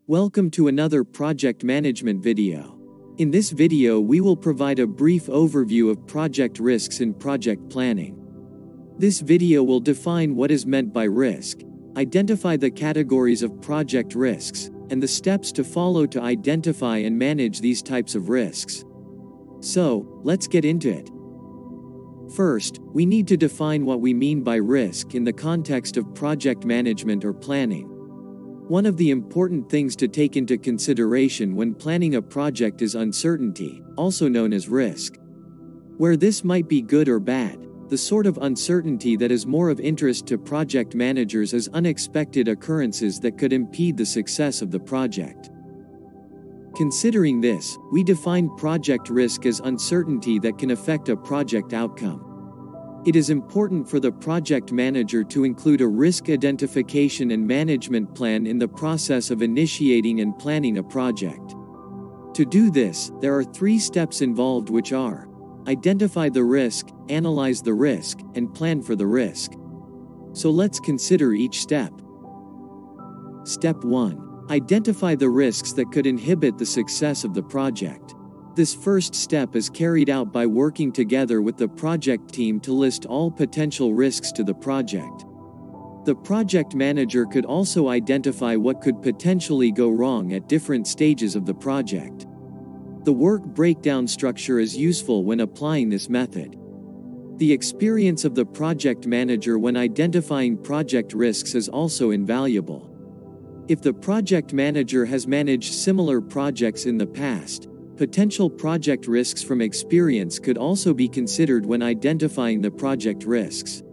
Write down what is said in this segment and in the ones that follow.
Welcome to another project management video. In this video we will provide a brief overview of project risks in project planning. This video will define what is meant by risk, identify the categories of project risks, and the steps to follow to identify and manage these types of risks. So, let's get into it. First, we need to define what we mean by risk in the context of project management or planning. One of the important things to take into consideration when planning a project is uncertainty, also known as risk. Where this might be good or bad, the sort of uncertainty that is more of interest to project managers is unexpected occurrences that could impede the success of the project. Considering this, we define project risk as uncertainty that can affect a project outcome. It is important for the project manager to include a risk identification and management plan in the process of initiating and planning a project. To do this, there are 3 steps involved, which are: identify the risk, analyze the risk, and plan for the risk. So let's consider each step. Step 1. Identify the risks that could inhibit the success of the project. This first step is carried out by working together with the project team to list all potential risks to the project. The project manager could also identify what could potentially go wrong at different stages of the project. The work breakdown structure is useful when applying this method. The experience of the project manager when identifying project risks is also invaluable. If the project manager has managed similar projects in the past, potential project risks from experience could also be considered when identifying the project risks.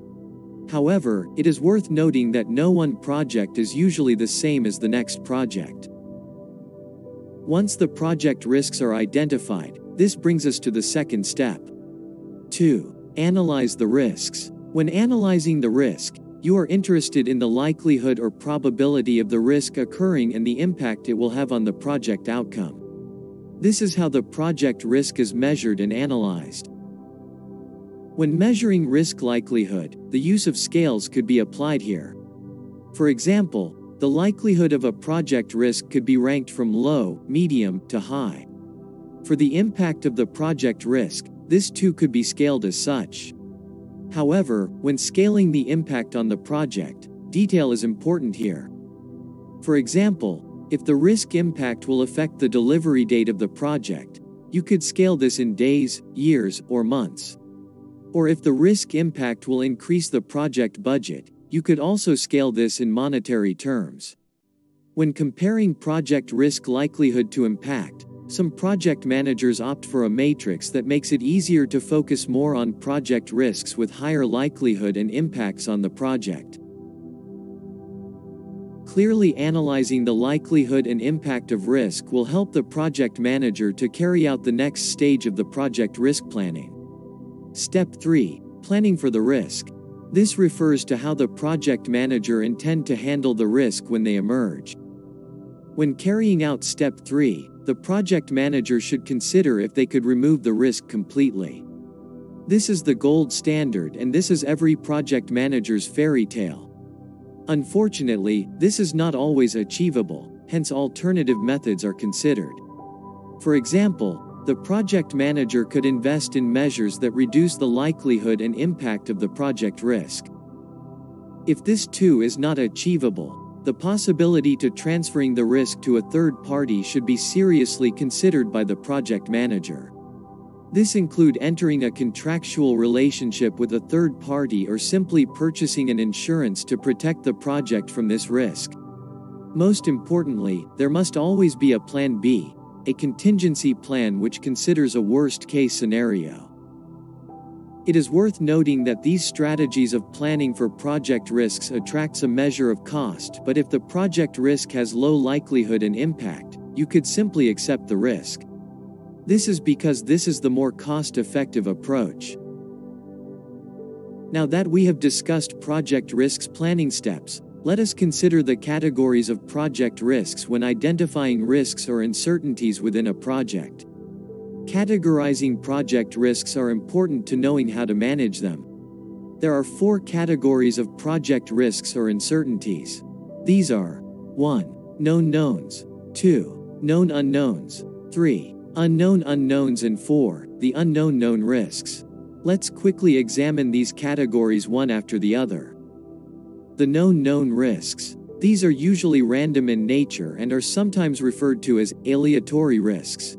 However, it is worth noting that no one project is usually the same as the next project. Once the project risks are identified, this brings us to the second step. 2. Analyze the risks. When analyzing the risk, you are interested in the likelihood or probability of the risk occurring and the impact it will have on the project outcome. This is how the project risk is measured and analyzed. When measuring risk likelihood, the use of scales could be applied here. For example, the likelihood of a project risk could be ranked from low, medium, to high. For the impact of the project risk, this too could be scaled as such. However, when scaling the impact on the project, detail is important here. For example, if the risk impact will affect the delivery date of the project, you could scale this in days, years, or months. Or if the risk impact will increase the project budget, you could also scale this in monetary terms. When comparing project risk likelihood to impact, some project managers opt for a matrix that makes it easier to focus more on project risks with higher likelihood and impacts on the project. Clearly analyzing the likelihood and impact of risk will help the project manager to carry out the next stage of the project risk planning. Step 3. Planning for the risk. This refers to how the project manager intend to handle the risk when they emerge. When carrying out Step 3, the project manager should consider if they could remove the risk completely. This is the gold standard, and this is every project manager's fairy tale. Unfortunately, this is not always achievable, hence alternative methods are considered. For example, the project manager could invest in measures that reduce the likelihood and impact of the project risk. If this too is not achievable, the possibility to transferring the risk to a third party should be seriously considered by the project manager. This includes entering a contractual relationship with a third party or simply purchasing an insurance to protect the project from this risk. Most importantly, there must always be a plan B, a contingency plan which considers a worst-case scenario. It is worth noting that these strategies of planning for project risks attracts a measure of cost, but if the project risk has low likelihood and impact, you could simply accept the risk. This is because this is the more cost-effective approach. Now that we have discussed project risks planning steps, let us consider the categories of project risks when identifying risks or uncertainties within a project. Categorizing project risks are important to knowing how to manage them. There are 4 categories of project risks or uncertainties. These are: 1. Known knowns. 2. Known unknowns. 3. Unknown unknowns. And 4. The unknown known risks. Let's quickly examine these categories one after the other. The known known risks. These are usually random in nature and are sometimes referred to as aleatory risks.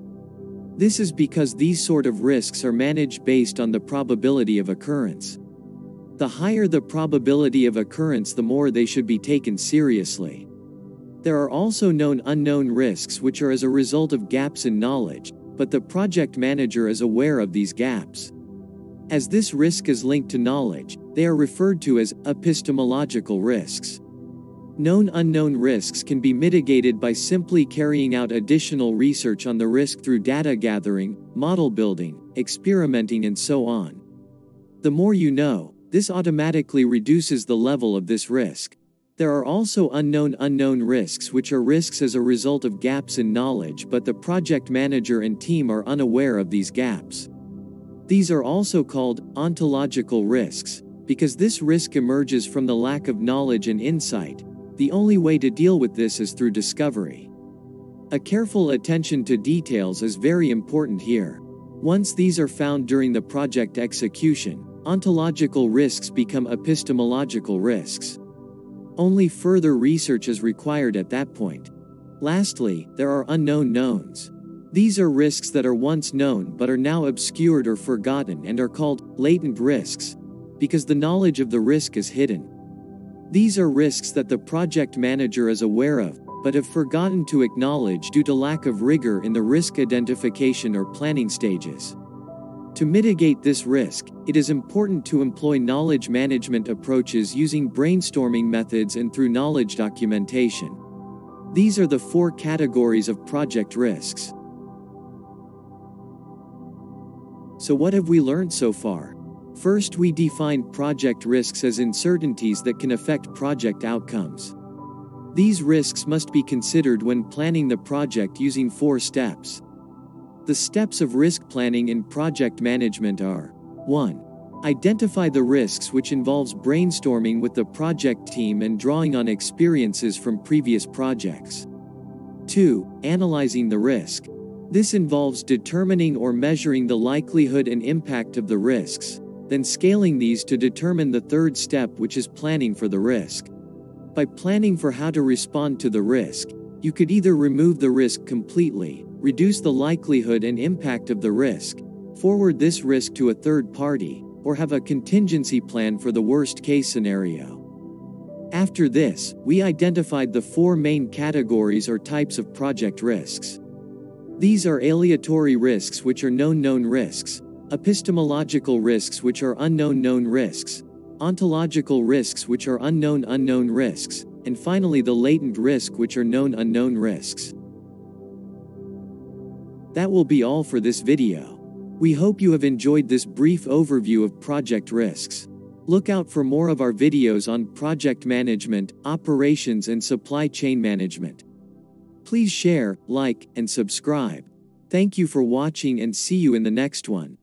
This is because these sort of risks are managed based on the probability of occurrence. The higher the probability of occurrence, the more they should be taken seriously. There are also known unknown risks, which are as a result of gaps in knowledge, but the project manager is aware of these gaps. As this risk is linked to knowledge, they are referred to as epistemological risks. Known unknown risks can be mitigated by simply carrying out additional research on the risk through data gathering, model building, experimenting, and so on. The more you know, this automatically reduces the level of this risk. There are also unknown unknown risks, which are risks as a result of gaps in knowledge, but the project manager and team are unaware of these gaps. These are also called ontological risks, because this risk emerges from the lack of knowledge and insight. The only way to deal with this is through discovery. A careful attention to details is very important here. Once these are found during the project execution, ontological risks become epistemological risks. Only further research is required at that point. Lastly, there are unknown knowns. These are risks that are once known but are now obscured or forgotten and are called latent risks, because the knowledge of the risk is hidden. These are risks that the project manager is aware of, but have forgotten to acknowledge due to lack of rigor in the risk identification or planning stages. To mitigate this risk, it is important to employ knowledge management approaches using brainstorming methods and through knowledge documentation. These are the 4 categories of project risks. So what have we learned so far? First, we defined project risks as uncertainties that can affect project outcomes. These risks must be considered when planning the project using 4 steps. The steps of risk planning in project management are: 1. Identify the risks, which involves brainstorming with the project team and drawing on experiences from previous projects. 2. Analyzing the risk. This involves determining or measuring the likelihood and impact of the risks, then scaling these to determine the 3rd step, which is planning for the risk. By planning for how to respond to the risk, you could either remove the risk completely, reduce the likelihood and impact of the risk, forward this risk to a third party, or have a contingency plan for the worst-case scenario. After this, we identified the 4 main categories or types of project risks. These are aleatory risks, which are known risks, epistemological risks, which are unknown known risks, ontological risks, which are unknown risks, and finally the latent risk, which are known unknown risks. That will be all for this video. We hope you have enjoyed this brief overview of project risks. Look out for more of our videos on project management, operations, and supply chain management. Please share, like, and subscribe. Thank you for watching and see you in the next one.